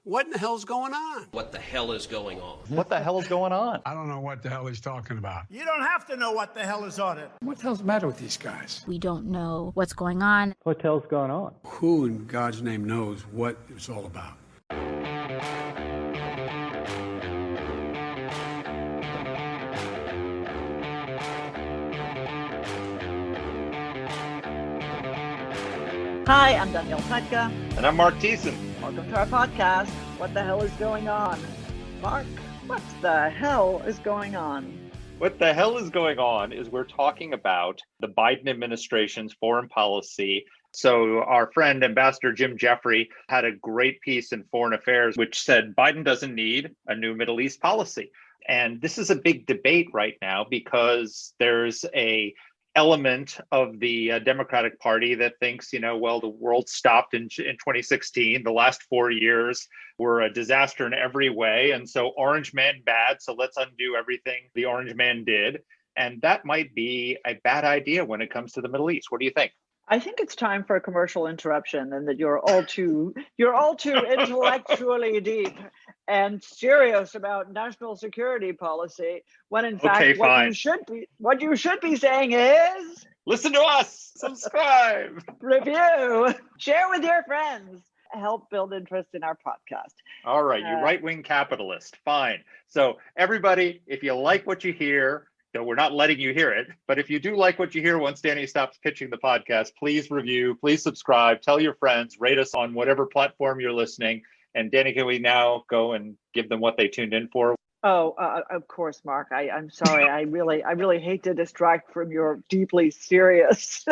What in the hell's going on? What the hell is going on? What the hell is going on? I don't know what the hell he's talking about. You don't have to know what the hell is on it. What the hell's the matter with these guys? We don't know what's going on. What the hell's going on? Who in God's name knows what it's all about? Hi, I'm Danielle Petka. And I'm Mark Thiessen. Welcome to our podcast, What the Hell is Going On? Mark, what the hell is going on? What the hell is going on is we're talking about the Biden administration's foreign policy. So our friend, Ambassador Jim Jeffrey, had a great piece in Foreign Affairs, which said Biden doesn't need a new Middle East policy. And this is a big debate right now because there's a element of the Democratic Party that thinks, well, the world stopped in 2016. The last 4 years were a disaster in every way. And so Orange Man bad. So let's undo everything the Orange Man did. And that might be a bad idea when it comes to the Middle East. What do you think? I think it's time for a commercial interruption, and that you're all too intellectually deep and serious about national security policy, when in fact what you should be saying is listen to us, subscribe, review, share with your friends, help build interest in our podcast. All right, you right-wing capitalist. Fine. So everybody, if you like what you hear, though we're not letting you hear it, but if you do like what you hear once Danny stops pitching the podcast, please review, please subscribe, tell your friends, rate us on whatever platform you're listening. And Danny, can we now go and give them what they tuned in for? Oh, of course, Mark. I'm sorry. I really hate to distract from your deeply serious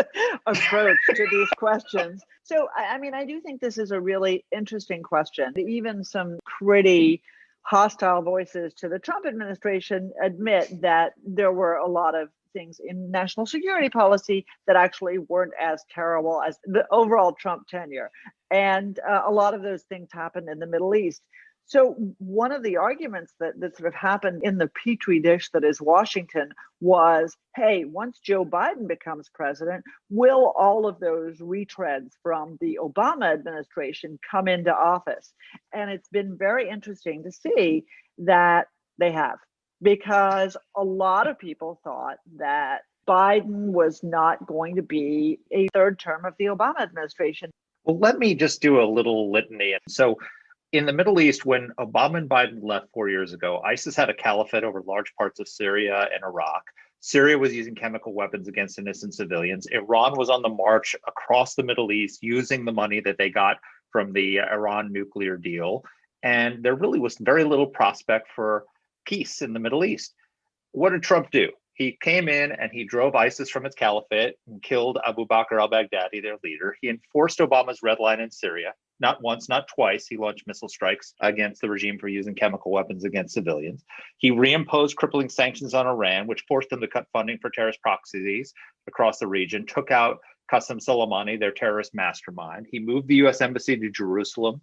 approach to these questions. So, I do think this is a really interesting question. Even some pretty hostile voices to the Trump administration admit that there were a lot of things in national security policy that actually weren't as terrible as the overall Trump tenure. And a lot of those things happened in the Middle East. So one of the arguments that sort of happened in the petri dish that is Washington was, hey, once Joe Biden becomes president, will all of those retreads from the Obama administration come into office? And it's been very interesting to see that they have, because a lot of people thought that Biden was not going to be a third term of the Obama administration. Well, let me just do a little litany. So in the Middle East, when Obama and Biden left 4 years ago, ISIS had a caliphate over large parts of Syria and Iraq. Syria was using chemical weapons against innocent civilians. Iran was on the march across the Middle East using the money that they got from the Iran nuclear deal. And there really was very little prospect for peace in the Middle East. What did Trump do? He came in and he drove ISIS from its caliphate and killed Abu Bakr al-Baghdadi, their leader. He enforced Obama's red line in Syria. Not once, not twice. He launched missile strikes against the regime for using chemical weapons against civilians. He reimposed crippling sanctions on Iran, which forced them to cut funding for terrorist proxies across the region, took out Qasem Soleimani, their terrorist mastermind. He moved the U.S. Embassy to Jerusalem,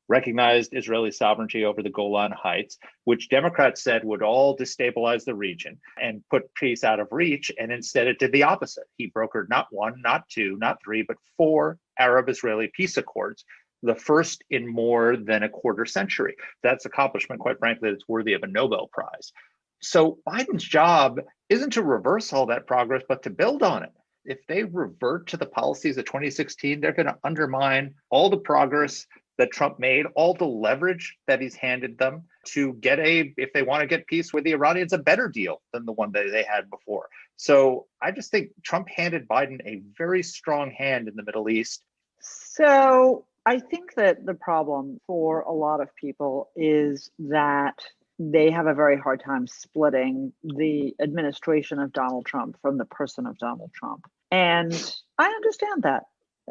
recognized Israeli sovereignty over the Golan Heights, which Democrats said would all destabilize the region and put peace out of reach. And instead it did the opposite. He brokered not one, not two, not three, but 4 Arab-Israeli peace accords, the first in more than a quarter century. That's accomplishment, quite frankly, that's worthy of a Nobel Prize. So Biden's job isn't to reverse all that progress, but to build on it. If they revert to the policies of 2016, they're going to undermine all the progress that Trump made, all the leverage that he's handed them to get if they want to get peace with the Iranians, a better deal than the one that they had before. So I just think Trump handed Biden a very strong hand in the Middle East. So I think that the problem for a lot of people is that they have a very hard time splitting the administration of Donald Trump from the person of Donald Trump. And I understand that.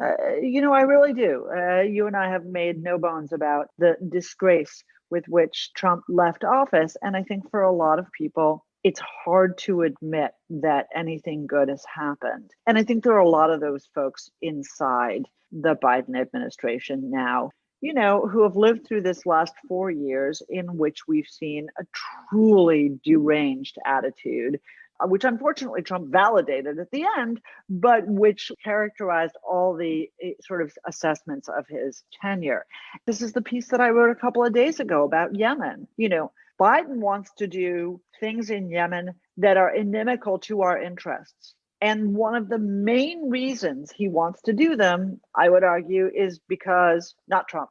I really do. You and I have made no bones about the disgrace with which Trump left office. And I think for a lot of people, it's hard to admit that anything good has happened. And I think there are a lot of those folks inside the Biden administration now, who have lived through this last 4 years in which we've seen a truly deranged attitude which unfortunately Trump validated at the end, but which characterized all the sort of assessments of his tenure. This is the piece that I wrote a couple of days ago about Yemen. Biden wants to do things in Yemen that are inimical to our interests. And one of the main reasons he wants to do them, I would argue, is because not Trump.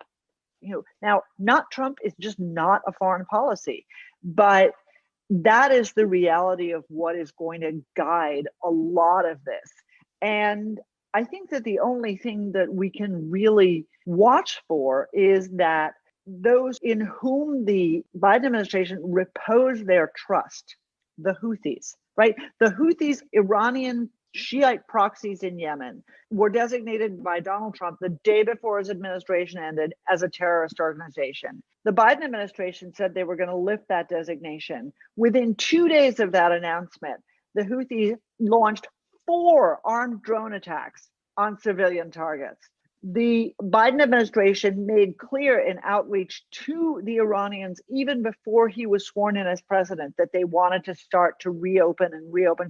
Now, not Trump is just not a foreign policy, but that is the reality of what is going to guide a lot of this. And I think that the only thing that we can really watch for is that those in whom the Biden administration repose their trust, the Houthis, right? The Houthis, Iranian Shiite proxies in Yemen, were designated by Donald Trump the day before his administration ended as a terrorist organization. The Biden administration said they were going to lift that designation. Within 2 days of that announcement, the Houthis launched 4 armed drone attacks on civilian targets. The Biden administration made clear in outreach to the Iranians, even before he was sworn in as president, that they wanted to start to reopen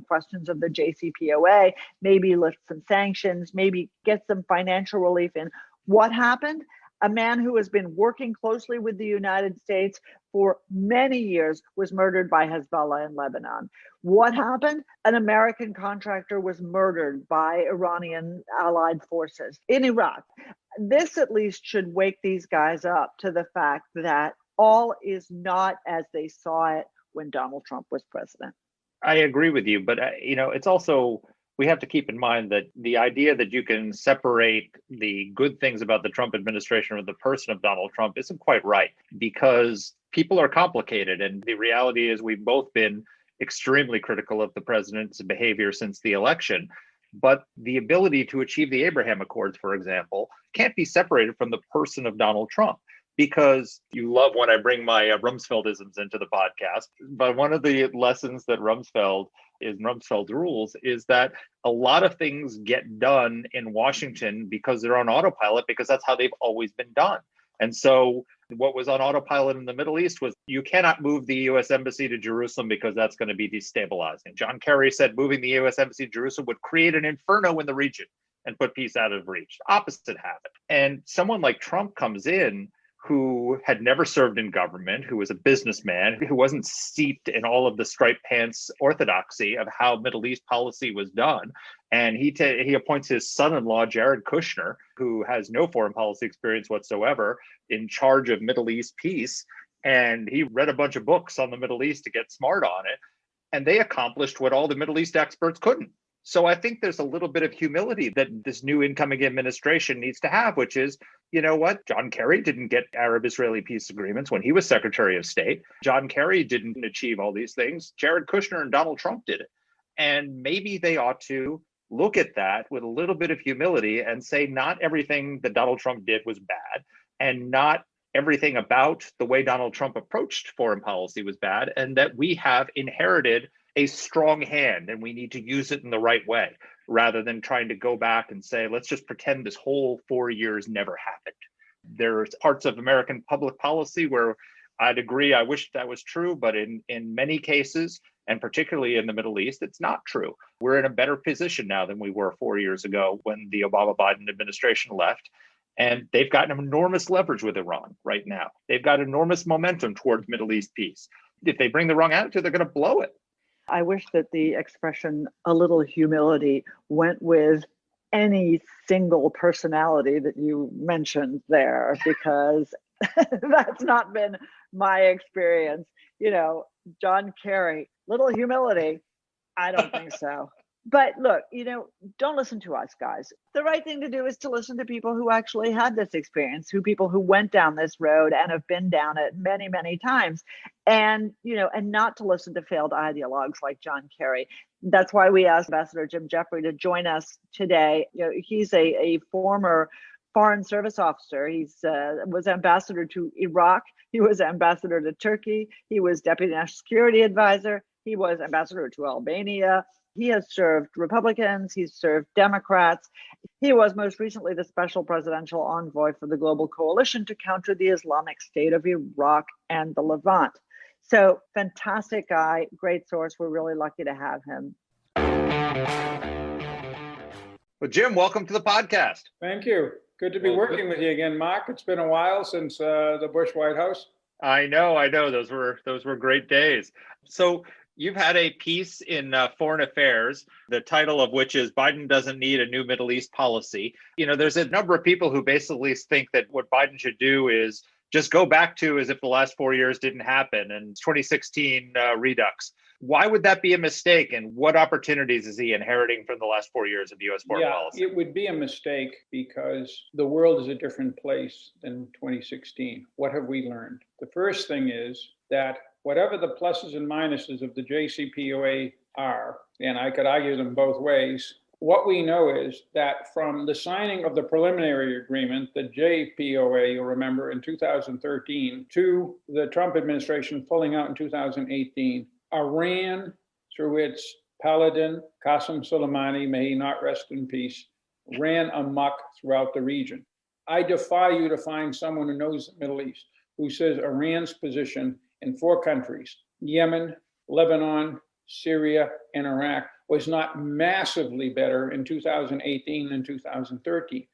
questions of the JCPOA, maybe lift some sanctions, maybe get some financial relief in. What happened? A man who has been working closely with the United States for many years was murdered by Hezbollah in Lebanon. What happened? An American contractor was murdered by Iranian allied forces in Iraq. This at least should wake these guys up to the fact that all is not as they saw it when Donald Trump was president. I agree with you, but it's also, we have to keep in mind that the idea that you can separate the good things about the Trump administration or the person of Donald Trump isn't quite right, because people are complicated. And the reality is we've both been extremely critical of the president's behavior since the election. But the ability to achieve the Abraham Accords, for example, can't be separated from the person of Donald Trump. Because you love when I bring my Rumsfeldisms into the podcast. But one of the lessons that Rumsfeld's rules is that a lot of things get done in Washington because they're on autopilot, because that's how they've always been done. And so what was on autopilot in the Middle East was you cannot move the U.S. Embassy to Jerusalem because that's going to be destabilizing. John Kerry said moving the U.S. Embassy to Jerusalem would create an inferno in the region and put peace out of reach. Opposite happened. And someone like Trump comes in who had never served in government, who was a businessman, who wasn't steeped in all of the striped pants orthodoxy of how Middle East policy was done. And he appoints his son-in-law, Jared Kushner, who has no foreign policy experience whatsoever, in charge of Middle East peace. And he read a bunch of books on the Middle East to get smart on it. And they accomplished what all the Middle East experts couldn't. So I think there's a little bit of humility that this new incoming administration needs to have, which is, you know what? John Kerry didn't get Arab-Israeli peace agreements when he was Secretary of State. John Kerry didn't achieve all these things. Jared Kushner and Donald Trump did it. And maybe they ought to look at that with a little bit of humility and say not everything that Donald Trump did was bad, and not everything about the way Donald Trump approached foreign policy was bad, and that we have inherited a strong hand and we need to use it in the right way, rather than trying to go back and say, let's just pretend this whole 4 years never happened. There's parts of American public policy where I'd agree, I wish that was true, but in many cases, and particularly in the Middle East, it's not true. We're in a better position now than we were 4 years ago when the Obama-Biden administration left. And they've got enormous leverage with Iran right now. They've got enormous momentum towards Middle East peace. If they bring the wrong attitude, they're going to blow it. I wish that the expression "a little humility" went with any single personality that you mentioned there, because that's not been my experience. John Kerry, little humility. I don't think so. But look, don't listen to us, guys. The right thing to do is to listen to people who actually had this experience, people who went down this road and have been down it many, many times. And, and not to listen to failed ideologues like John Kerry. That's why we asked Ambassador Jim Jeffrey to join us today. He's a former Foreign Service officer. He's was ambassador to Iraq. He was ambassador to Turkey. He was deputy national security advisor. He was ambassador to Albania. He has served Republicans. He's served Democrats. He was most recently the special presidential envoy for the Global Coalition to counter the Islamic State of Iraq and the Levant. So fantastic guy, great source. We're really lucky to have him. Well, Jim, welcome to the podcast. Thank you. Good to be working with you again, Mark. It's been a while since the Bush White House. I know. Those were great days. So you've had a piece in Foreign Affairs, the title of which is "Biden Doesn't Need a New Middle East Policy." You know, there's a number of people who basically think that what Biden should do is just go back to as if the last 4 years didn't happen and 2016 redux. Why would that be a mistake? And what opportunities is he inheriting from the last 4 years of U.S. foreign policy? It would be a mistake because the world is a different place than 2016. What have we learned? The first thing is that whatever the pluses and minuses of the JCPOA are, and I could argue them both ways, what we know is that from the signing of the preliminary agreement, the JPOA, you'll remember, in 2013, to the Trump administration pulling out in 2018, Iran, through its paladin, Qasem Soleimani, may he not rest in peace, ran amok throughout the region. I defy you to find someone who knows the Middle East who says Iran's position in 4 countries, Yemen, Lebanon, Syria, and Iraq, was not massively better in 2018 than 2013.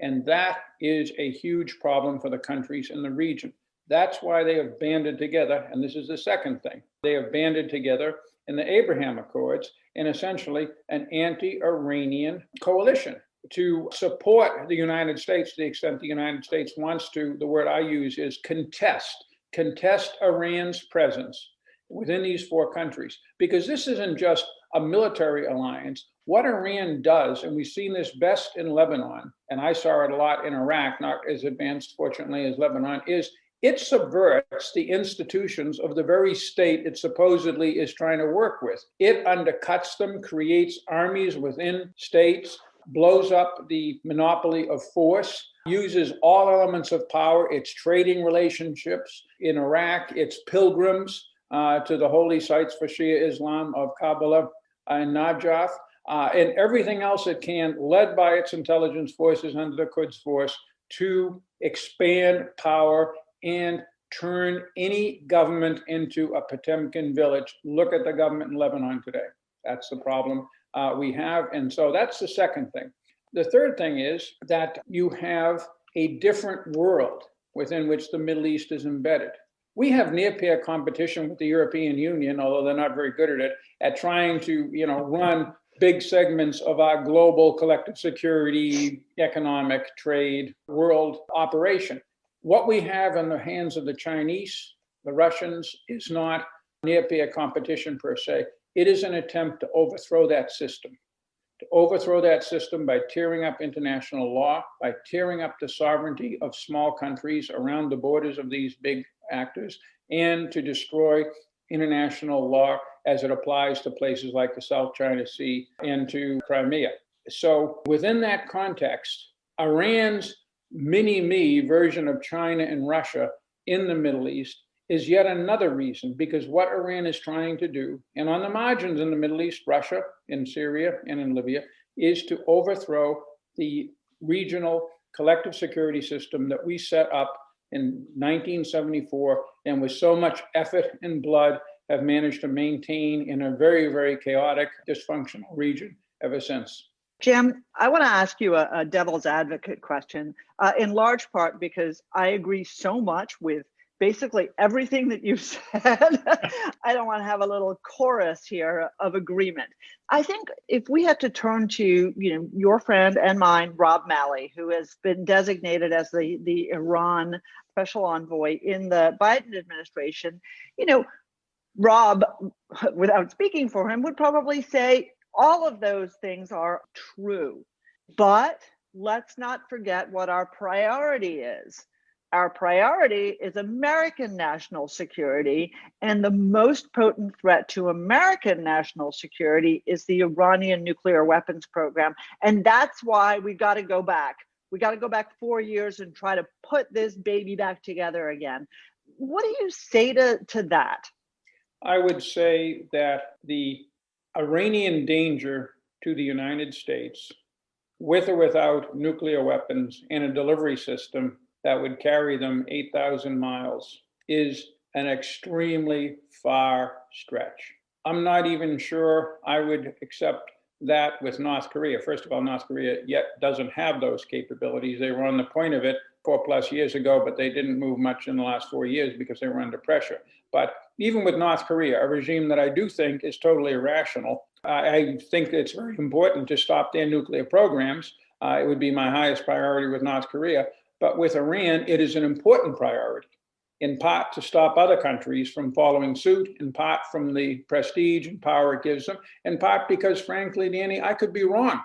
And that is a huge problem for the countries in the region. That's why they have banded together, and this is the second thing. They have banded together in the Abraham Accords in essentially an anti-Iranian coalition to support the United States to the extent the United States wants to. The word I use is contest Iran's presence within these 4 countries, because this isn't just a military alliance. What Iran does, and we've seen this best in Lebanon, and I saw it a lot in Iraq, not as advanced, fortunately, as Lebanon, is it subverts the institutions of the very state it supposedly is trying to work with. It undercuts them, creates armies within states, blows up the monopoly of force, uses all elements of power, its trading relationships in Iraq, its pilgrims to the holy sites for Shia Islam of Kabbalah and Najaf, and everything else it can, led by its intelligence forces under the Quds Force, to expand power and turn any government into a Potemkin village. Look at the government in Lebanon today. That's the problem we have. And so that's the second thing. The third thing is that you have a different world within which the Middle East is embedded. We have near-peer competition with the European Union, although they're not very good at it, at trying to, run big segments of our global collective security, economic, trade, world operation. What we have in the hands of the Chinese, the Russians, is not near-peer competition per se. It is an attempt to overthrow that system. To overthrow that system by tearing up international law, by tearing up the sovereignty of small countries around the borders of these big actors, and to destroy international law as it applies to places like the South China Sea and to Crimea. So within that context, Iran's mini-me version of China and Russia in the Middle East is yet another reason, because what Iran is trying to do, and on the margins in the Middle East, Russia, in Syria, and in Libya, is to overthrow the regional collective security system that we set up in 1974, and with so much effort and blood have managed to maintain in a very, very chaotic, dysfunctional region ever since. Jim, I want to ask you a devil's advocate question, in large part because I agree so much with basically everything that you've said. I don't want to have a little chorus here of agreement. I think if we had to turn to, your friend and mine, Rob Malley, who has been designated as the Iran Special Envoy in the Biden administration, Rob, without speaking for him, would probably say all of those things are true. But let's not forget what our priority is. Our priority is American national security, and the most potent threat to American national security is the Iranian nuclear weapons program. And that's why we got to go back. We got to go back 4 years and try to put this baby back together again. What do you say to that? I would say that the Iranian danger to the United States, with or without nuclear weapons and a delivery system that would carry them 8,000 miles, is an extremely far stretch. I'm not even sure I would accept that with North Korea. First of all, North Korea yet doesn't have those capabilities. They were on the point of it 4+ years ago, but they didn't move much in the last 4 years because they were under pressure. But even with North Korea, a regime that I do think is totally irrational, I think it's very important to stop their nuclear programs. It would be my highest priority with North Korea. But with Iran, it is an important priority, in part to stop other countries from following suit, in part from the prestige and power it gives them, in part because, frankly, Danny, I could be wrong.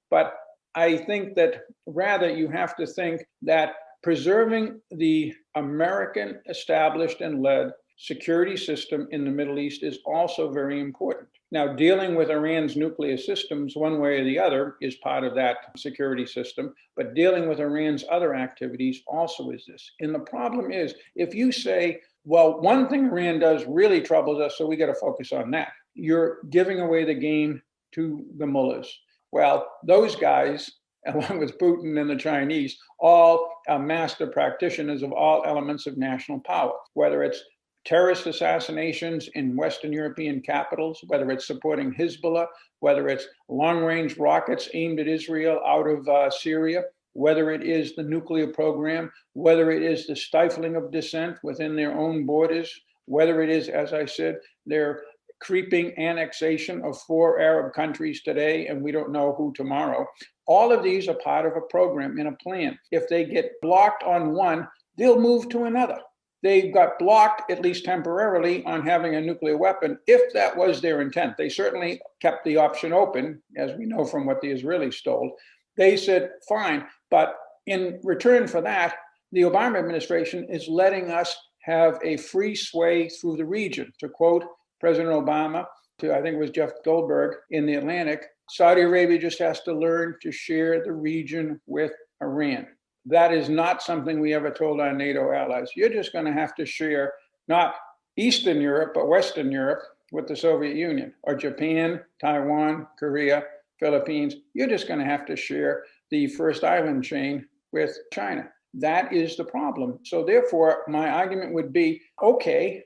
But I think that rather you have to think that preserving the American established and led security system in the Middle East is also very important. Now, dealing with Iran's nuclear systems one way or the other is part of that security system, but dealing with Iran's other activities also is this. And the problem is, if you say, well, one thing Iran does really troubles us, so we got to focus on that, you're giving away the game to the mullahs. Well, those guys, along with Putin and the Chinese, all are master practitioners of all elements of national power, whether it's terrorist assassinations in Western European capitals, whether it's supporting Hezbollah, whether it's long-range rockets aimed at Israel out of Syria, whether it is the nuclear program, whether it is the stifling of dissent within their own borders, whether it is, as I said, their creeping annexation of 4 Arab countries today, and we don't know who tomorrow. All of these are part of a program and a plan. If they get blocked on one, they'll move to another. They got blocked, at least temporarily, on having a nuclear weapon, if that was their intent. They certainly kept the option open, as we know from what the Israelis told. They said, fine, but in return for that, the Obama administration is letting us have a free sway through the region. To quote President Obama, to I think it was Jeff Goldberg in the Atlantic, Saudi Arabia just has to learn to share the region with Iran. That is not something we ever told our NATO allies. You're just going to have to share not Eastern Europe, but Western Europe with the Soviet Union, or Japan, Taiwan, Korea, Philippines. You're just going to have to share the first island chain with China. That is the problem. So therefore, my argument would be, okay,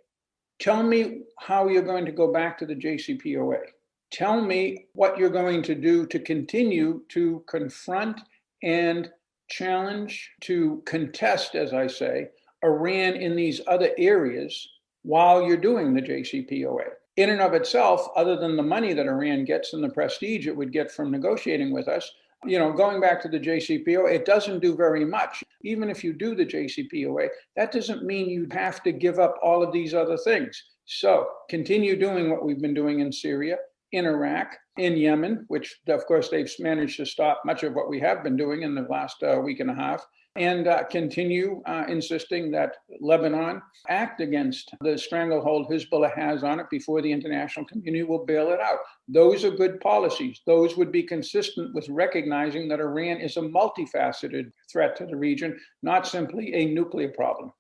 tell me how you're going to go back to the JCPOA. Tell me what you're going to do to continue to confront and challenge, to contest, as I say, Iran in these other areas while you're doing the JCPOA. In and of itself, other than the money that Iran gets and the prestige it would get from negotiating with us, going back to the JCPOA, it doesn't do very much. Even if you do the JCPOA, that doesn't mean you have to give up all of these other things. So continue doing what we've been doing in Syria, in Iraq, in Yemen, which of course they've managed to stop much of what we have been doing in the last week and a half, and continue insisting that Lebanon act against the stranglehold Hezbollah has on it before the international community will bail it out. Those are good policies. Those would be consistent with recognizing that Iran is a multifaceted threat to the region, not simply a nuclear problem.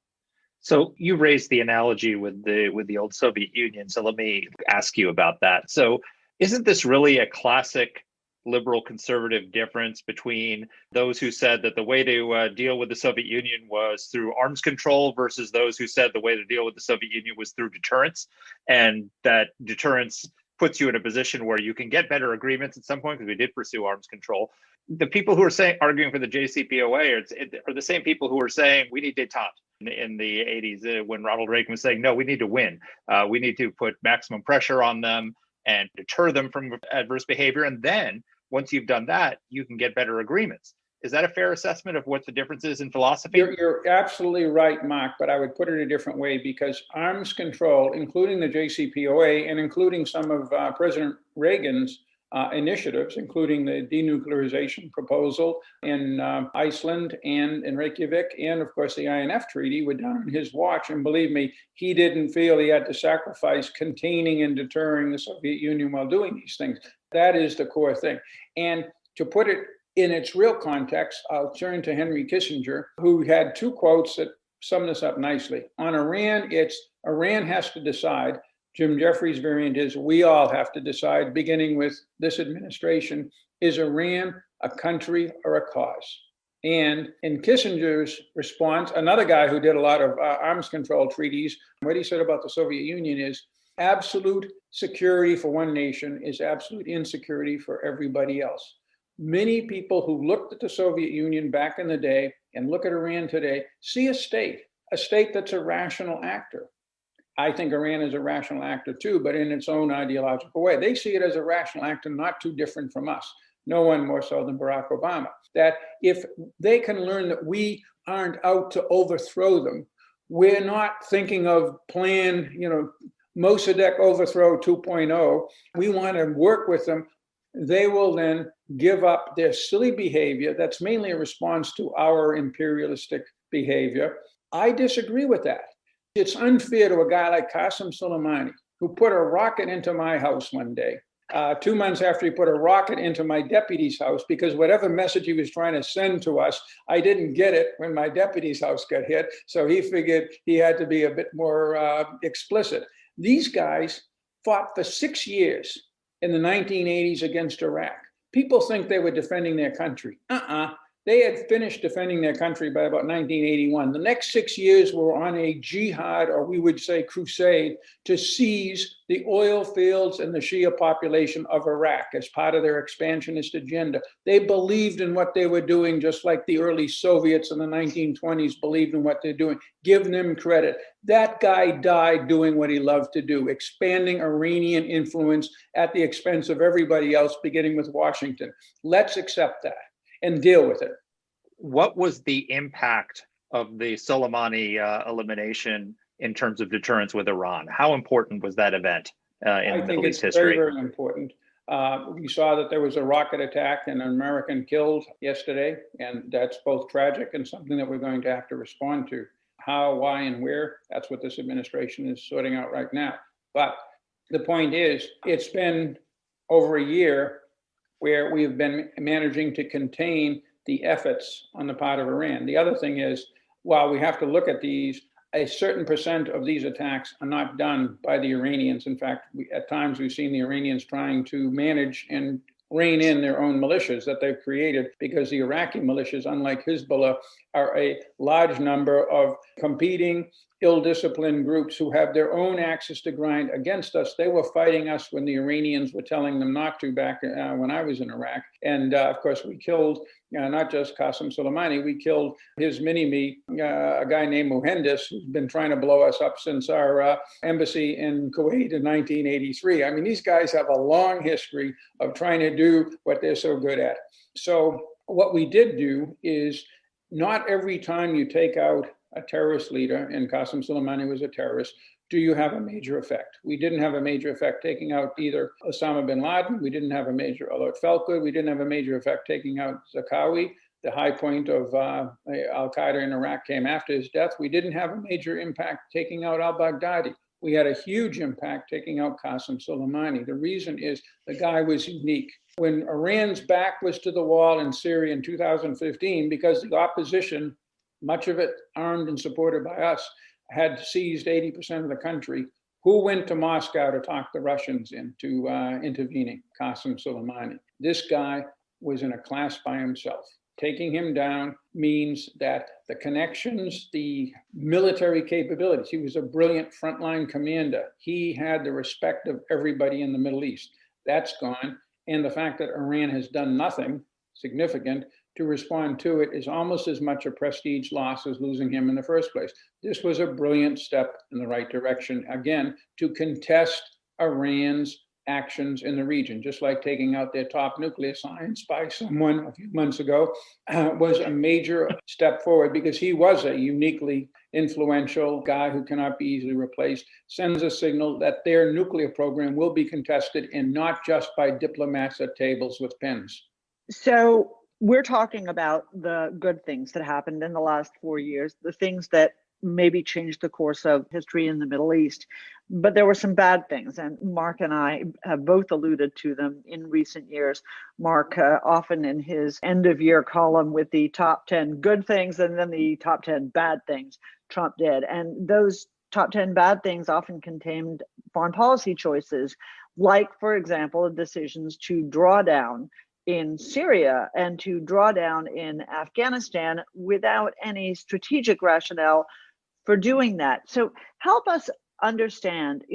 So you raised the analogy with the old Soviet Union. So let me ask you about that. So isn't this really a classic liberal conservative difference between those who said that the way to deal with the Soviet Union was through arms control versus those who said the way to deal with the Soviet Union was through deterrence, and that deterrence puts you in a position where you can get better agreements at some point because we did pursue arms control. The people who are arguing for the JCPOA are the same people who are saying we need détente in the 80s when Ronald Reagan was saying, no, we need to win. We need to put maximum pressure on them and deter them from adverse behavior. And then once you've done that, you can get better agreements. Is that a fair assessment of what the difference is in philosophy? You're absolutely right, Mark, but I would put it a different way, because arms control, including the JCPOA and including some of President Reagan's initiatives, including the denuclearization proposal in Iceland and in Reykjavik, and of course the INF Treaty, were done on his watch. And believe me, he didn't feel he had to sacrifice containing and deterring the Soviet Union while doing these things. That is the core thing. And to put it in its real context, I'll turn to Henry Kissinger, who had 2 quotes that sum this up nicely. On Iran, it's Iran has to decide. Jim Jeffries' variant is we all have to decide, beginning with this administration, is Iran a country or a cause? And in Kissinger's response, another guy who did a lot of arms control treaties, what he said about the Soviet Union is absolute security for one nation is absolute insecurity for everybody else. Many people who looked at the Soviet Union back in the day and look at Iran today see a state that's a rational actor. I think Iran is a rational actor too, but in its own ideological way. They see it as a rational actor, not too different from us. No one more so than Barack Obama. That if they can learn that we aren't out to overthrow them, we're not thinking of plan, Mossadegh overthrow 2.0. We want to work with them. They will then give up their silly behavior that's mainly a response to our imperialistic behavior. I disagree with that. It's unfair to a guy like Qasem Soleimani, who put a rocket into my house one day, 2 months after he put a rocket into my deputy's house, because whatever message he was trying to send to us, I didn't get it when my deputy's house got hit. So he figured he had to be a bit more explicit. These guys fought for 6 years in the 1980s against Iraq. People think they were defending their country. They had finished defending their country by about 1981. The next 6 years were on a jihad, or we would say crusade, to seize the oil fields and the Shia population of Iraq as part of their expansionist agenda. They believed in what they were doing, just like the early Soviets in the 1920s believed in what they're doing. Give them credit. That guy died doing what he loved to do, expanding Iranian influence at the expense of everybody else, beginning with Washington. Let's accept that and deal with it. What was the impact of the Soleimani elimination in terms of deterrence with Iran? How important was that event in Middle East history? Very, very important. We saw that there was a rocket attack and an American killed yesterday, and that's both tragic and something that we're going to have to respond to. How, why, and where, that's what this administration is sorting out right now. But the point is, it's been over a year where we've been managing to contain the efforts on the part of Iran. The other thing is, while we have to look at these, a certain percent of these attacks are not done by the Iranians. In fact, at times we've seen the Iranians trying to manage and rein in their own militias that they've created, because the Iraqi militias, unlike Hezbollah, are a large number of competing, ill-disciplined groups who have their own axes to grind against us. They were fighting us when the Iranians were telling them not to back when I was in Iraq. And of course, we killed not just Qasem Soleimani, we killed his mini-me, a guy named Muhandis, who's been trying to blow us up since our embassy in Kuwait in 1983. I mean, these guys have a long history of trying to do what they're so good at. So what we did do is, not every time you take out a terrorist leader, and Qasem Soleimani was a terrorist, do you have a major effect. We didn't have a major effect taking out either Osama bin Laden. We didn't have a major, although it felt good, we didn't have a major effect taking out Zarqawi. The high point of al-Qaeda in Iraq came after his death. We didn't have a major impact taking out al-Baghdadi. We had a huge impact taking out Qasem Soleimani. The reason is the guy was unique. When Iran's back was to the wall in Syria in 2015, because the opposition, much of it armed and supported by us, had seized 80% of the country, who went to Moscow to talk the Russians into intervening? Qasem Soleimani. This guy was in a class by himself. Taking him down means that the connections, the military capabilities, he was a brilliant frontline commander. He had the respect of everybody in the Middle East. That's gone. And the fact that Iran has done nothing significant to respond to it is almost as much a prestige loss as losing him in the first place. This was a brilliant step in the right direction, again, to contest Iran's actions in the region, just like taking out their top nuclear science by someone a few months ago was a major step forward, because he was a uniquely influential guy who cannot be easily replaced, sends a signal that their nuclear program will be contested, and not just by diplomats at tables with pens. So we're talking about the good things that happened in the last 4 years, the things that maybe changed the course of history in the Middle East. But there were some bad things, and Mark and I have both alluded to them in recent years. Mark, often in his end-of-year column with the top 10 good things and then the top 10 bad things Trump did. And those top 10 bad things often contained foreign policy choices, like, for example, decisions to draw down in Syria and to draw down in Afghanistan without any strategic rationale for doing that. So help us understand,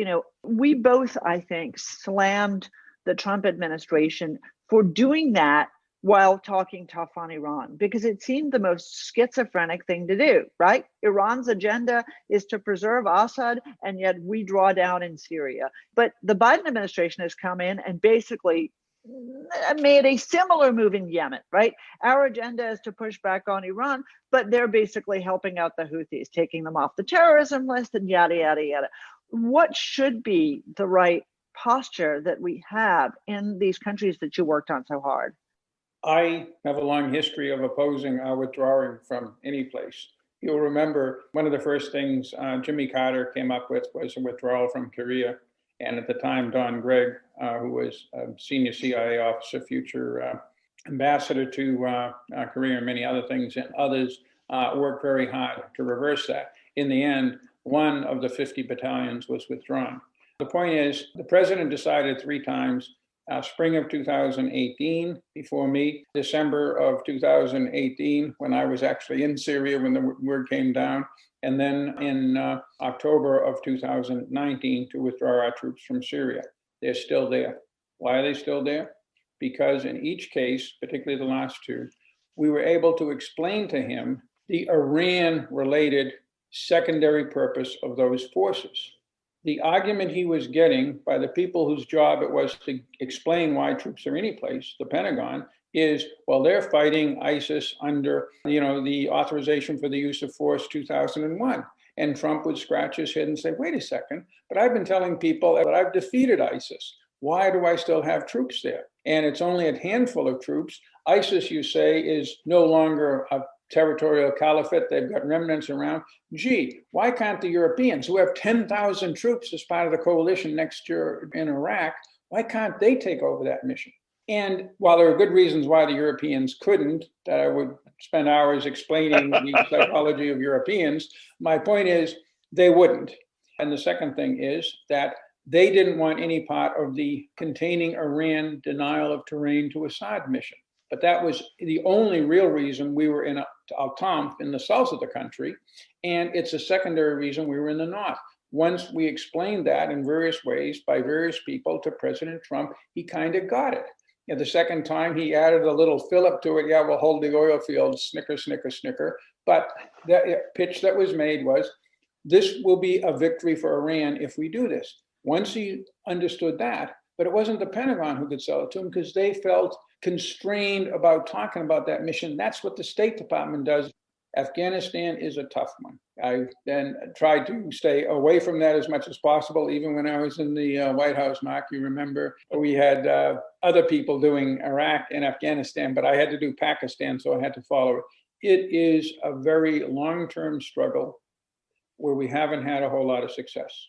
we both, I think, slammed the Trump administration for doing that while talking tough on Iran, because it seemed the most schizophrenic thing to do, right? Iran's agenda is to preserve Assad, and yet we draw down in Syria. But the Biden administration has come in and basically made a similar move in Yemen, right? Our agenda is to push back on Iran, but they're basically helping out the Houthis, taking them off the terrorism list and yada, yada, yada. What should be the right posture that we have in these countries that you worked on so hard? I have a long history of opposing withdrawing from any place. You'll remember one of the first things Jimmy Carter came up with was a withdrawal from Korea. And at the time, Don Gregg, who was a senior CIA officer, future ambassador to Korea and many other things, and others worked very hard to reverse that. In the end, one of the 50 battalions was withdrawn. The point is, the president decided 3 times, spring of 2018 before me, December of 2018 when I was actually in Syria when the word came down, and then in October of 2019 to withdraw our troops from Syria. They're still there. Why are they still there? Because in each case, particularly the last 2, we were able to explain to him the Iran-related secondary purpose of those forces. The argument he was getting by the people whose job it was to explain why troops are any place, the Pentagon, is, well, they're fighting ISIS under, the authorization for the use of force 2001. And Trump would scratch his head and say, wait a second, but I've been telling people that I've defeated ISIS. Why do I still have troops there? And it's only a handful of troops. ISIS, you say, is no longer a territorial caliphate. They've got remnants around. Gee, why can't the Europeans, who have 10,000 troops as part of the coalition next year in Iraq, why can't they take over that mission? And while there are good reasons why the Europeans couldn't, that I would spend hours explaining the psychology of Europeans, my point is they wouldn't. And the second thing is that they didn't want any part of the containing Iran denial of terrain to Assad mission. But that was the only real reason we were in Al-Tanf in the south of the country. And it's a secondary reason we were in the north. Once we explained that in various ways by various people to President Trump, he kind of got it. And the second time he added a little fillip to it. Yeah, we'll hold the oil fields, snicker, snicker, snicker. But the pitch that was made was, this will be a victory for Iran if we do this. Once he understood that, but it wasn't the Pentagon who could sell it to him because they felt constrained about talking about that mission. That's what the State Department does. Afghanistan is a tough one. I then tried to stay away from that as much as possible. Even when I was in the White House, Mark, you remember we had other people doing Iraq and Afghanistan, but I had to do Pakistan, so I had to follow it. It is a very long-term struggle where we haven't had a whole lot of success.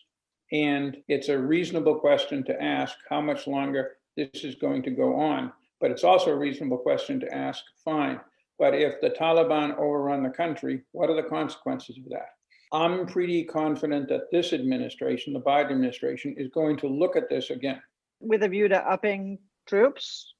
And it's a reasonable question to ask how much longer this is going to go on. But it's also a reasonable question to ask, fine, but if the Taliban overrun the country, what are the consequences of that? I'm pretty confident that this administration, the Biden administration, is going to look at this again. With a view to upping troops,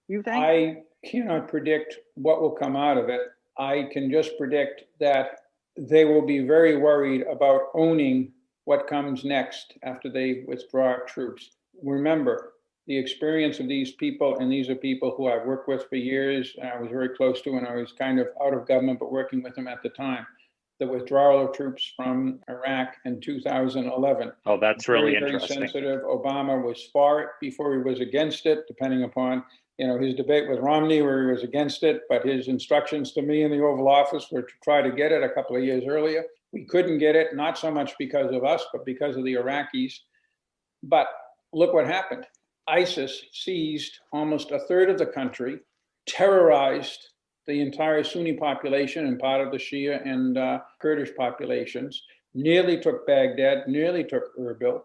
you think? I cannot predict what will come out of it. I can just predict that they will be very worried about owning what comes next after they withdraw troops. Remember, the experience of these people, and these are people who I've worked with for years, and I was very close to when I was kind of out of government, but working with them at the time. The withdrawal of troops from Iraq in 2011. Oh, that's really very interesting. Sensitive. Obama was for it before he was against it, depending upon his debate with Romney where he was against it, but his instructions to me in the Oval Office were to try to get it a couple of years earlier. We couldn't get it, not so much because of us, but because of the Iraqis. But look what happened. ISIS seized almost a third of the country, terrorized the entire Sunni population and part of the Shia and Kurdish populations, nearly took Baghdad, nearly took Erbil,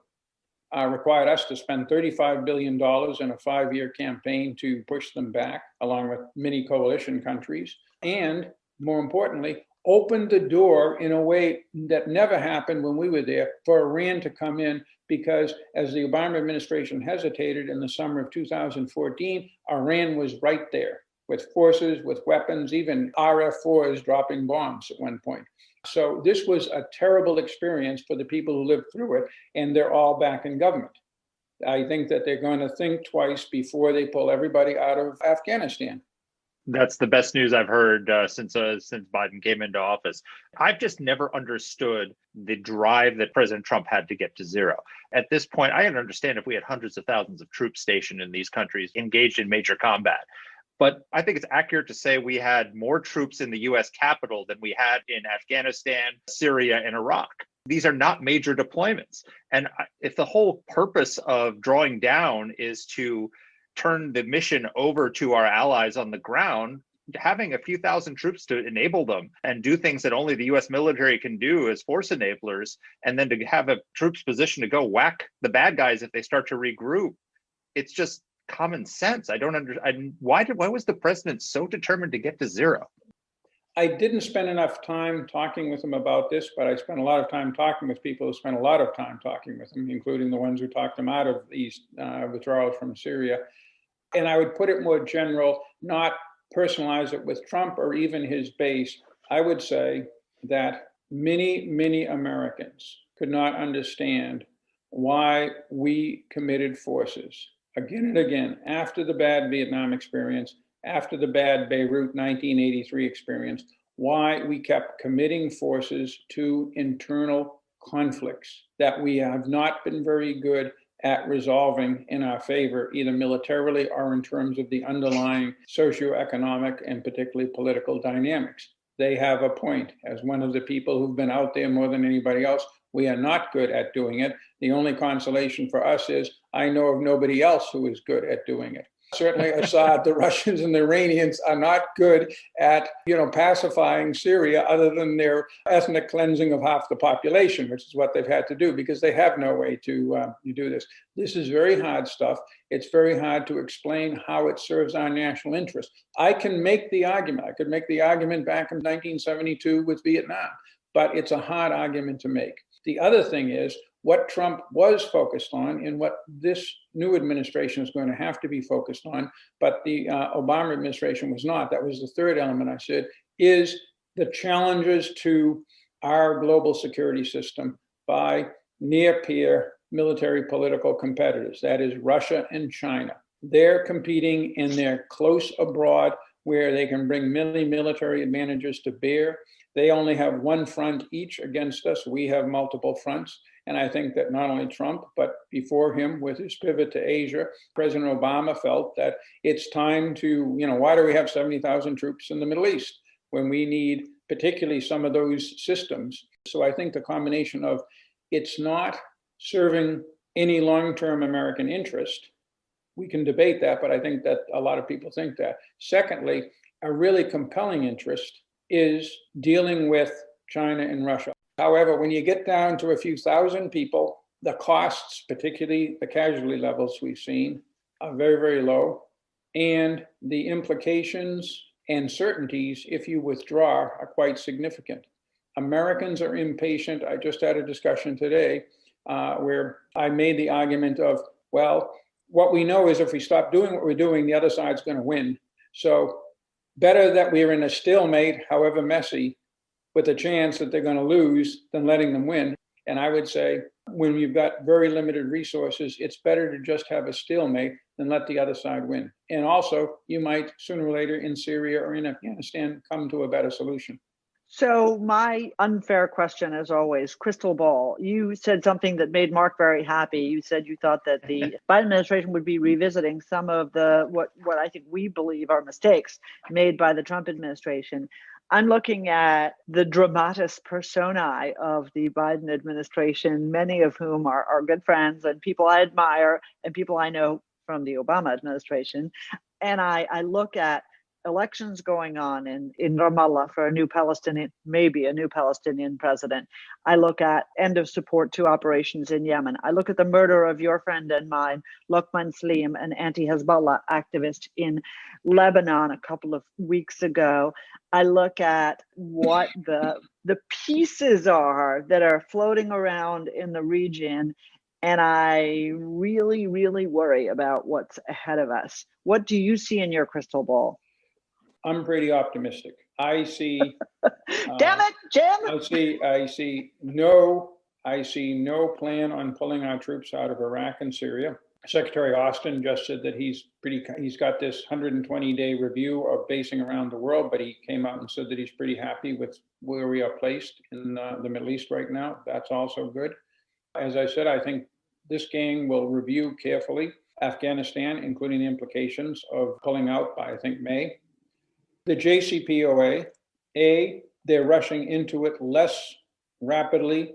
required us to spend $35 billion in a 5-year campaign to push them back, along with many coalition countries. And more importantly, opened the door in a way that never happened when we were there for Iran to come in, because as the Obama administration hesitated in the summer of 2014, Iran was right there with forces, with weapons, even RF-4s dropping bombs at one point. So this was a terrible experience for the people who lived through it, and they're all back in government. I think that they're going to think twice before they pull everybody out of Afghanistan. That's the best news I've heard since Biden came into office. I've just never understood the drive that President Trump had to get to zero. At this point, I can understand if we had hundreds of thousands of troops stationed in these countries engaged in major combat. But I think it's accurate to say we had more troops in the US Capitol than we had in Afghanistan, Syria, and Iraq. These are not major deployments. And if the whole purpose of drawing down is to turn the mission over to our allies on the ground, having a few thousand troops to enable them and do things that only the US military can do as force enablers, and then to have a troops position to go whack the bad guys if they start to regroup, it's just common sense. I don't understand. Why was the president so determined to get to zero? I didn't spend enough time talking with him about this, but I spent a lot of time talking with people who spent a lot of time talking with him, including the ones who talked him out of these withdrawals from Syria. And I would put it more general, not personalize it with Trump or even his base. I would say that many, many Americans could not understand why we committed forces again and again after the bad Vietnam experience, after the bad Beirut 1983 experience, why we kept committing forces to internal conflicts that we have not been very good at resolving in our favor, either militarily or in terms of the underlying socioeconomic and particularly political dynamics. They have a point. As one of the people who've been out there more than anybody else, we are not good at doing it. The only consolation for us is I know of nobody else who is good at doing it. Certainly Assad, the Russians and the Iranians are not good at, pacifying Syria other than their ethnic cleansing of half the population, which is what they've had to do because they have no way to do this. This is very hard stuff. It's very hard to explain how it serves our national interest. I can make the argument. I could make the argument back in 1972 with Vietnam, but it's a hard argument to make. The other thing is, what Trump was focused on and what this new administration is going to have to be focused on, but the Obama administration was not. That was the third element I said, is the challenges to our global security system by near-peer military political competitors. That is Russia and China. They're competing and they're close abroad where they can bring many military advantages to bear. They only have one front each against us. We have multiple fronts. And I think that not only Trump, but before him with his pivot to Asia, President Obama felt that it's time to, why do we have 70,000 troops in the Middle East when we need particularly some of those systems? So I think the combination of it's not serving any long-term American interest. We can debate that, but I think that a lot of people think that. Secondly, a really compelling interest is dealing with China and Russia. However, when you get down to a few thousand people, the costs, particularly the casualty levels we've seen, are very, very low. And the implications and certainties, if you withdraw, are quite significant. Americans are impatient. I just had a discussion today where I made the argument of, well, what we know is if we stop doing what we're doing, the other side's going to win. So better that we're in a stalemate, however messy, with a chance that they're going to lose than letting them win. And I would say when you've got very limited resources, it's better to just have a stalemate than let the other side win. And also, you might sooner or later in Syria or in Afghanistan come to a better solution. So my unfair question, as always, crystal ball. You said something that made Mark very happy. You said you thought that the Biden administration would be revisiting some of the what I think we believe are mistakes made by the Trump administration. I'm looking at the dramatis personae of the Biden administration, many of whom are good friends and people I admire and people I know from the Obama administration. And I look at elections going on in Ramallah for maybe a new Palestinian president. I look at end of support to operations in Yemen. I look at the murder of your friend and mine, Lokman Saleem, an anti-Hezbollah activist in Lebanon a couple of weeks ago. I look at what the pieces are that are floating around in the region, and I really, really worry about what's ahead of us. What do you see in your crystal ball? I'm pretty optimistic. I see. Damn it, Jim! I see no plan on pulling our troops out of Iraq and Syria. Secretary Austin just said that he's got this 120-day review of basing around the world, but he came out and said that he's pretty happy with where we are placed in the Middle East right now. That's also good. As I said, I think this gang will review carefully Afghanistan, including the implications of pulling out by, I think, May. The JCPOA, they're rushing into it less rapidly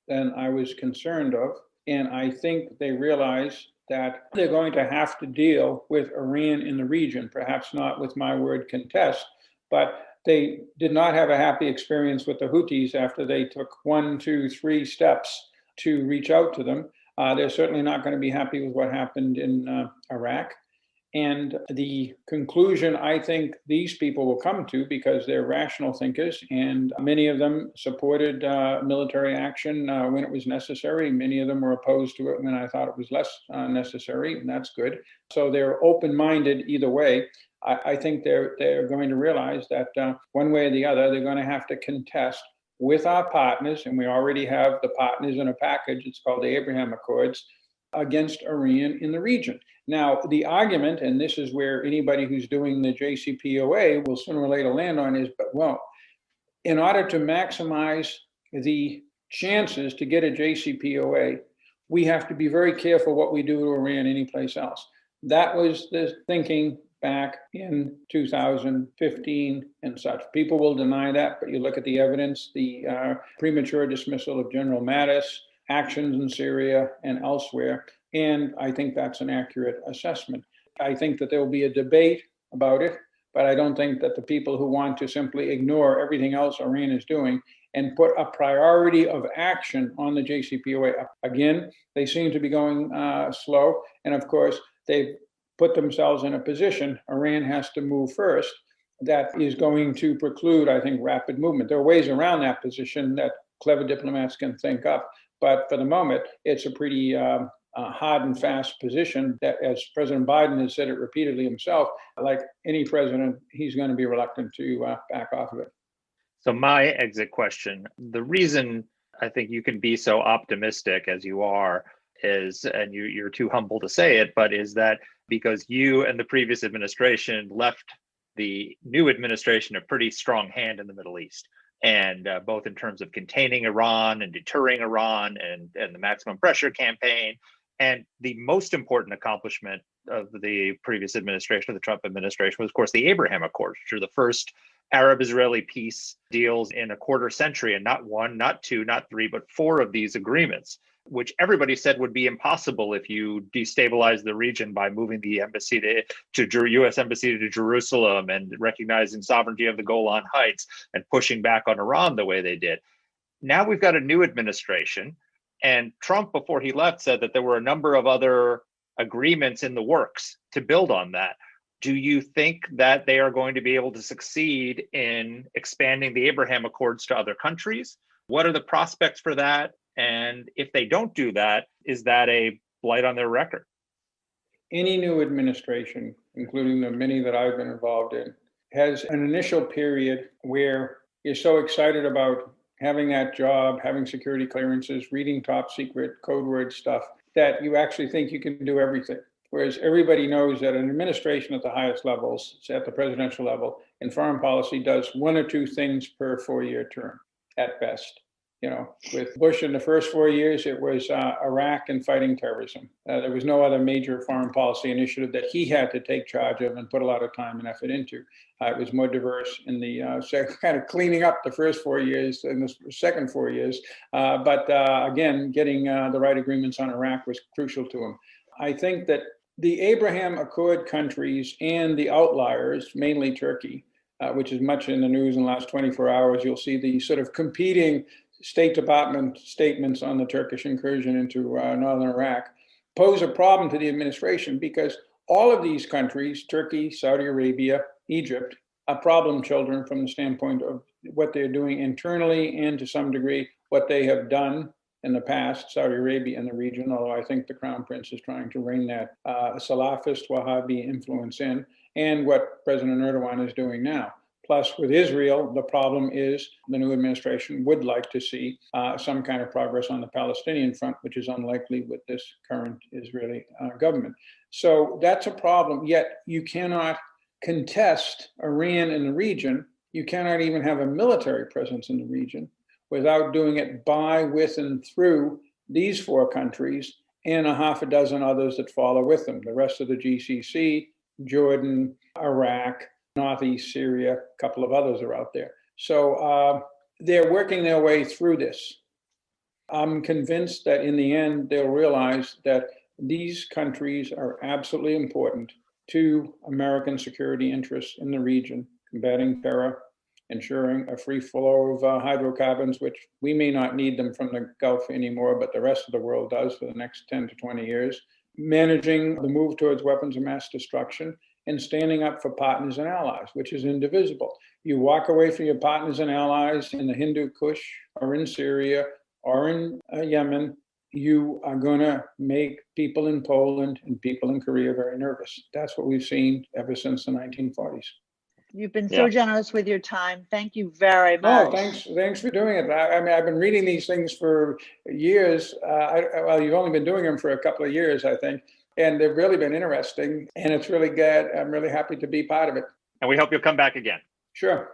than I was concerned of. And I think they realize that they're going to have to deal with Iran in the region, perhaps not with my word contest, but they did not have a happy experience with the Houthis after they took 1, 2, 3 steps to reach out to them. They're certainly not going to be happy with what happened in Iraq. And the conclusion I think these people will come to, because they're rational thinkers, and many of them supported military action when it was necessary. Many of them were opposed to it when I thought it was less necessary, and that's good. So they're open-minded either way. I think they're going to realize that one way or the other, they're going to have to contest with our partners, and we already have the partners in a package. It's called the Abraham Accords, against Iran in the region. Now, the argument, and this is where anybody who's doing the JCPOA will sooner or later land on, is, but well, in order to maximize the chances to get a JCPOA, we have to be very careful what we do to Iran anyplace else. That was the thinking back in 2015 and such. People will deny that, but you look at the evidence, the premature dismissal of General Mattis, actions in Syria and elsewhere, and I think that's an accurate assessment. I think that there will be a debate about it, but I don't think that the people who want to simply ignore everything else Iran is doing and put a priority of action on the JCPOA. Again, they seem to be going slow, and of course, they've put themselves in a position, Iran has to move first, that is going to preclude, I think, rapid movement. There are ways around that position that clever diplomats can think up. But for the moment, it's a pretty hard and fast position that, as President Biden has said it repeatedly himself, like any president, he's going to be reluctant to back off of it. So my exit question, the reason I think you can be so optimistic as you are is, and you're too humble to say it, but is that because you and the previous administration left the new administration a pretty strong hand in the Middle East. And both in terms of containing Iran and deterring Iran and the maximum pressure campaign. And the most important accomplishment of the previous administration, of the Trump administration, was, of course, the Abraham Accords, which are the first Arab-Israeli peace deals in a quarter century, and not 1, not 2, not 3, but 4 of these agreements, which everybody said would be impossible if you destabilize the region by moving the embassy to U.S. embassy to Jerusalem and recognizing sovereignty of the Golan Heights and pushing back on Iran the way they did. Now we've got a new administration, and Trump, before he left, said that there were a number of other agreements in the works to build on that. Do you think that they are going to be able to succeed in expanding the Abraham Accords to other countries? What are the prospects for that? And if they don't do that, is that a blight on their record? Any new administration, including the many that I've been involved in, has an initial period where you're so excited about having that job, having security clearances, reading top secret code word stuff, that you actually think you can do everything. Whereas everybody knows that an administration at the highest levels, at the presidential level, in foreign policy does 1 or 2 things per 4-year term at best. You know, with Bush in the first 4 years, it was Iraq and fighting terrorism. There was no other major foreign policy initiative that he had to take charge of and put a lot of time and effort into. It was more diverse in the kind of cleaning up the first 4 years and the second 4 years. But again, getting the right agreements on Iraq was crucial to him. I think that the Abraham Accord countries and the outliers, mainly Turkey, which is much in the news in the last 24 hours, you'll see the sort of competing State Department statements on the Turkish incursion into northern Iraq, pose a problem to the administration because all of these countries, Turkey, Saudi Arabia, Egypt, are problem children from the standpoint of what they're doing internally and to some degree what they have done in the past, Saudi Arabia in the region, although I think the Crown Prince is trying to rein that Salafist Wahhabi influence in, and what President Erdogan is doing now. Plus, with Israel, the problem is the new administration would like to see some kind of progress on the Palestinian front, which is unlikely with this current Israeli government. So that's a problem, yet you cannot contest Iran in the region. You cannot even have a military presence in the region without doing it by, with, and through these four countries and a half a dozen others that follow with them. The rest of the GCC, Jordan, Iraq, Northeast Syria, a couple of others are out there. So they're working their way through this. I'm convinced that in the end, they'll realize that these countries are absolutely important to American security interests in the region, combating terror, ensuring a free flow of hydrocarbons, which we may not need them from the Gulf anymore, but the rest of the world does for the next 10 to 20 years, managing the move towards weapons of mass destruction, and standing up for partners and allies, which is indivisible. You walk away from your partners and allies in the Hindu Kush or in Syria or in Yemen, you are going to make people in Poland and people in Korea very nervous. That's what we've seen ever since the 1940s. You've been so generous with your time. Thank you very much. No, thanks for doing it. I mean, I've been reading these things for years. Well, you've only been doing them for a couple of years, I think. And they've really been interesting, and it's really good. I'm really happy to be part of it. And we hope you'll come back again. Sure.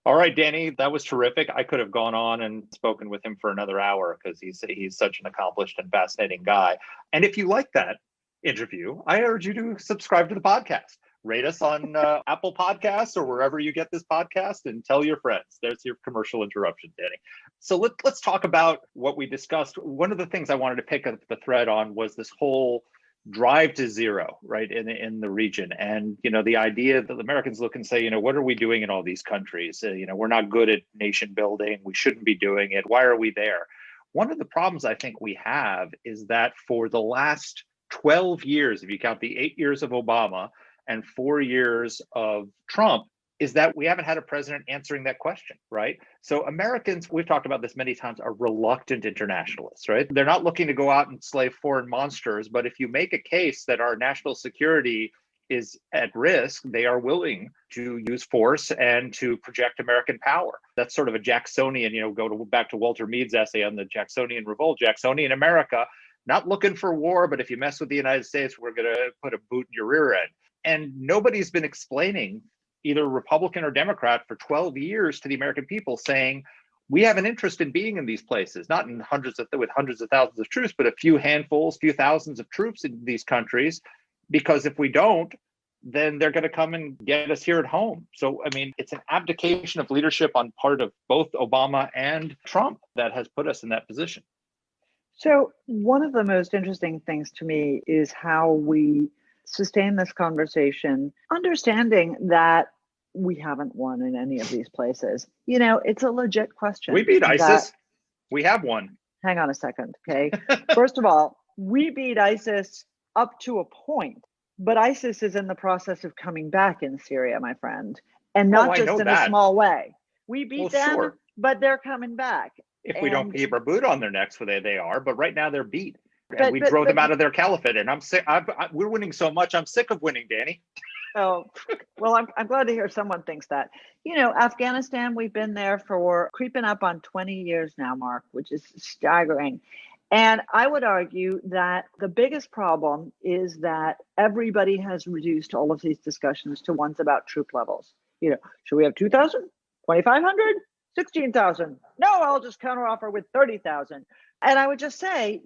All right, Danny, that was terrific. I could have gone on and spoken with him for another hour because he's such an accomplished and fascinating guy. And if you like that interview, I urge you to subscribe to the podcast. Rate us on Apple Podcasts or wherever you get this podcast, and tell your friends. There's your commercial interruption, Danny. So let's talk about what we discussed. One of the things I wanted to pick up the thread on was this whole drive to zero, right, in the region. And, the idea that the Americans look and say, what are we doing in all these countries? We're not good at nation building. We shouldn't be doing it. Why are we there? One of the problems I think we have is that for the last 12 years, if you count the 8 years of Obama and 4 years of Trump, is that we haven't had a president answering that question, right? So Americans, we've talked about this many times, are reluctant internationalists, right? They're not looking to go out and slay foreign monsters, but if you make a case that our national security is at risk, they are willing to use force and to project American power. That's sort of a Jacksonian, back to Walter Mead's essay on the Jacksonian revolt, Jacksonian America, not looking for war, but if you mess with the United States, we're going to put a boot in your rear end. And nobody's been explaining, either Republican or Democrat, for 12 years to the American people, saying, we have an interest in being in these places, not in with hundreds of thousands of troops, but a few thousands of troops in these countries, because if we don't, then they're going to come and get us here at home. So, it's an abdication of leadership on part of both Obama and Trump that has put us in that position. So one of the most interesting things to me is how we sustain this conversation, understanding that we haven't won in any of these places. It's a legit question. We beat ISIS. We have won. Hang on a second, okay? First of all, we beat ISIS up to a point, but ISIS is in the process of coming back in Syria, my friend, and not just in a small way. We beat them, sure, but they're coming back. If we don't keep our boot on their necks, they are. But right now they're beat. And we drove them out of their caliphate. And I'm sick. We're winning so much. I'm sick of winning, Danny. Oh, well, I'm glad to hear someone thinks that. Afghanistan, we've been there for creeping up on 20 years now, Mark, which is staggering. And I would argue that the biggest problem is that everybody has reduced all of these discussions to ones about troop levels. Should we have 2,000, 2,500? 16,000. No, I'll just counteroffer with 30,000. And I would just say,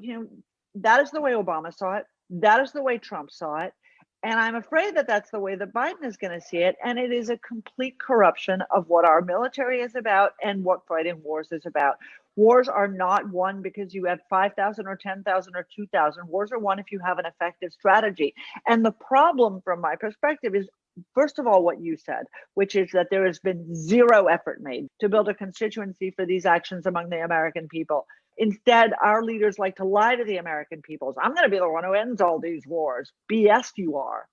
that is the way Obama saw it. That is the way Trump saw it. And I'm afraid that that's the way that Biden is going to see it. And it is a complete corruption of what our military is about and what fighting wars is about. Wars are not won because you have 5,000 or 10,000 or 2,000. Wars are won if you have an effective strategy. And the problem from my perspective is, first of all, what you said, which is that there has been zero effort made to build a constituency for these actions among the American people. Instead, our leaders like to lie to the American peoples. I'm going to be the one who ends all these wars. BS you are.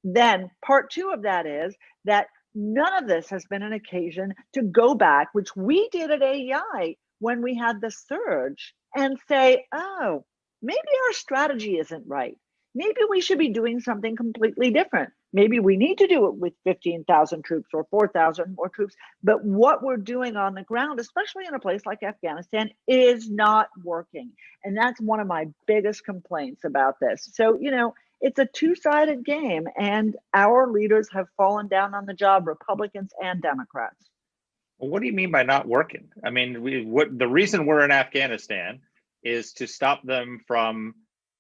Then part two of that is that none of this has been an occasion to go back, which we did at AEI when we had the surge, and say, oh, maybe our strategy isn't right. Maybe we should be doing something completely different. Maybe we need to do it with 15,000 troops or 4,000 more troops. But what we're doing on the ground, especially in a place like Afghanistan, is not working. And that's one of my biggest complaints about this. So, it's a two-sided game, and our leaders have fallen down on the job, Republicans and Democrats. Well, what do you mean by not working? I mean, the reason we're in Afghanistan is to stop them from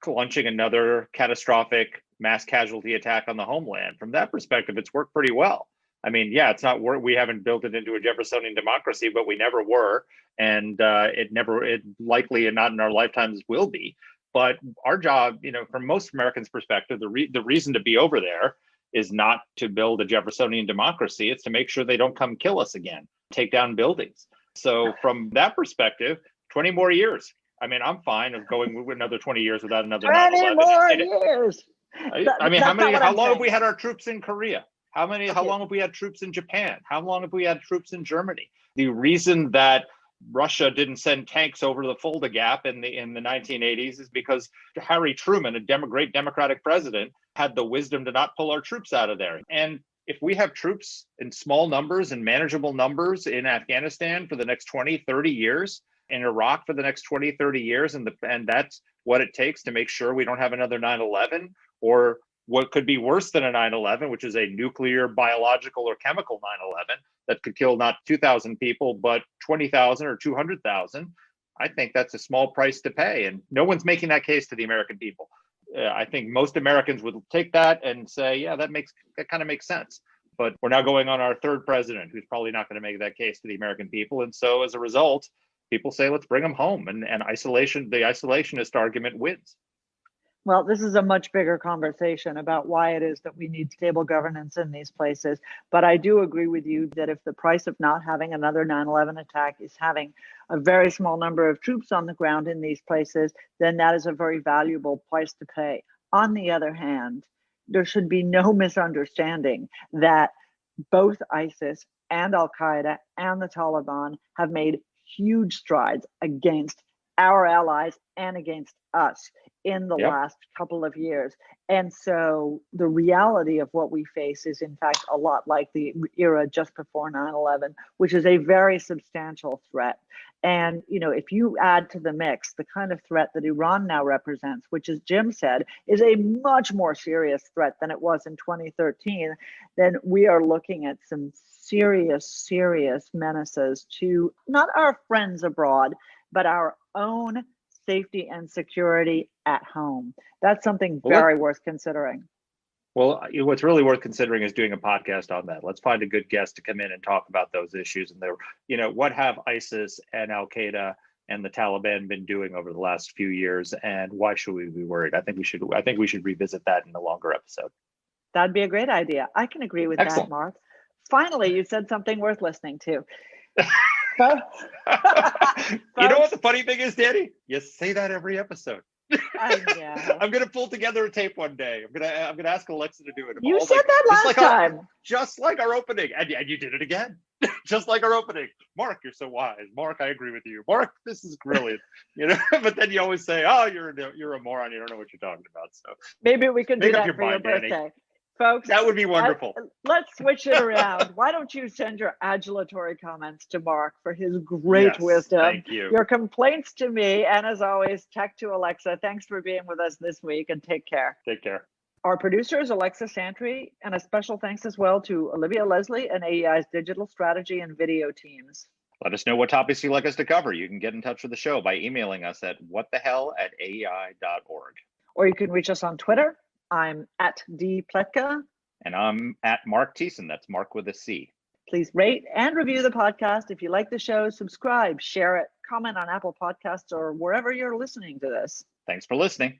launching another catastrophic mass casualty attack on the homeland. From that perspective, it's worked pretty well. I mean, yeah, it's not we haven't built it into a Jeffersonian democracy, but we never were, and it likely and not in our lifetimes will be. But our job, from most Americans' perspective, the reason to be over there is not to build a Jeffersonian democracy. It's to make sure they don't come kill us again, take down buildings. So from that perspective, 20 more years. I mean, I'm fine of going another 20 years without another 20 9/11. more years. I mean, how long saying. have we had our troops in Korea? How long have we had troops in Japan? How long have we had troops in Germany? The reason that Russia didn't send tanks over the Fulda Gap in the 1980s is because Harry Truman, a great Democratic president, had the wisdom to not pull our troops out of there. And if we have troops in small numbers and manageable numbers in Afghanistan for the next 20, 30 years, in Iraq for the next 20, 30 years, and that's what it takes to make sure we don't have another 9/11, or what could be worse than a 9/11, which is a nuclear, biological, or chemical 9/11 that could kill not 2,000 people, but 20,000 or 200,000. I think that's a small price to pay. And no one's making that case to the American people. I think most Americans would take that and say, yeah, that kind of makes sense. But we're now going on our third president who's probably not going to make that case to the American people. And so as a result, people say, let's bring them home. And the isolationist argument wins. Well, this is a much bigger conversation about why it is that we need stable governance in these places. But I do agree with you that if the price of not having another 9/11 attack is having a very small number of troops on the ground in these places, then that is a very valuable price to pay. On the other hand, there should be no misunderstanding that both ISIS and Al-Qaeda and the Taliban have made huge strides against our allies and against us in the last couple of years. And so the reality of what we face is in fact a lot like the era just before 9/11, which is a very substantial threat. And, if you add to the mix the kind of threat that Iran now represents, which, as Jim said, is a much more serious threat than it was in 2013, then we are looking at some serious menaces to not our friends abroad, but our own safety and security at home. That's something very worth considering. Well, what's really worth considering is doing a podcast on that. Let's find a good guest to come in and talk about those issues. And what have ISIS and Al-Qaeda and the Taliban been doing over the last few years, and why should we be worried? I think we should revisit that in a longer episode. That'd be a great idea. I can agree with that, Mark. Finally, you said something worth listening to. You know what the funny thing is, Danny? You say that every episode. I know. I'm gonna pull together a tape one day. I'm gonna ask Alexa to do it. You said that last time. Just like our opening, and you did it again. Just like our opening. Mark, you're so wise. Mark, I agree with you. Mark, this is brilliant. But then you always say, "Oh, you're a moron. You don't know what you're talking about." So maybe we can do that your for your birthday. Danny. Folks, that would be wonderful. Let's switch it around. Why don't you send your adulatory comments to Mark for his great wisdom? Thank you. Your complaints to me, and as always, tech to Alexa. Thanks for being with us this week, and take care. Take care. Our producer is Alexa Santry, and a special thanks as well to Olivia Leslie and AEI's digital strategy and video teams. Let us know what topics you'd like us to cover. You can get in touch with the show by emailing us at whatthehell@aei.org. Or you can reach us on Twitter. I'm at dpletka. And I'm at Mark Thiessen. That's Mark with a C. Please rate and review the podcast. If you like the show, subscribe, share it, comment on Apple Podcasts or wherever you're listening to this. Thanks for listening.